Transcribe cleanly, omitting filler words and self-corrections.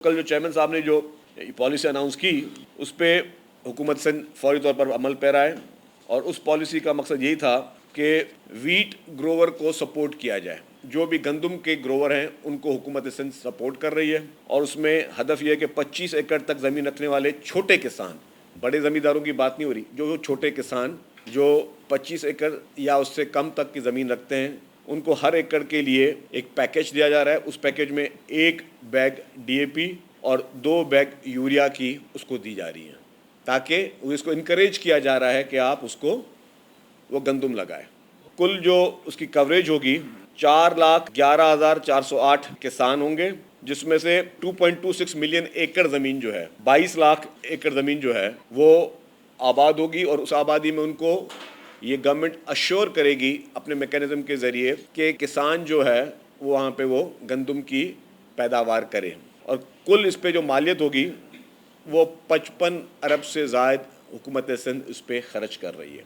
کل جو چیئرمین صاحب نے جو پالیسی اناؤنس کی اس پہ حکومت سندھ فوری طور پر عمل پیرا ہے، اور اس پالیسی کا مقصد یہی تھا کہ ویٹ گروور کو سپورٹ کیا جائے. جو بھی گندم کے گروور ہیں ان کو حکومت سندھ سپورٹ کر رہی ہے، اور اس میں ہدف یہ ہے کہ 25 ایکڑ تک زمین رکھنے والے چھوٹے کسان، بڑے زمینداروں کی بات نہیں ہو رہی، جو چھوٹے کسان جو 25 ایکڑ یا اس سے کم تک کی زمین رکھتے ہیں، ان کو ہر ایکڑ کے لیے ایک پیکیج دیا جا رہا ہے. اس پیکیج میں 1 بیگ ڈی اے پی اور 2 بیگ یوریا کی اس کو دی جا رہی ہیں، تاکہ اس کو انکریج کیا جا رہا ہے کہ آپ اس کو وہ گندم لگائے. کل جو اس کی کوریج ہوگی 4,11,408 کسان ہوں گے، جس میں سے 2.26 ملین ایکڑ زمین جو ہے، 22 لاکھ ایکڑ زمین جو ہے وہ آباد ہوگی، اور اس آبادی میں ان کو یہ گورنمنٹ اشور کرے گی اپنے میکینزم کے ذریعے کہ کسان جو ہے وہ وہاں پہ وہ گندم کی پیداوار کرے. اور کل اس پہ جو مالیت ہوگی وہ 55 ارب سے زائد حکومت سندھ اس پہ خرچ کر رہی ہے.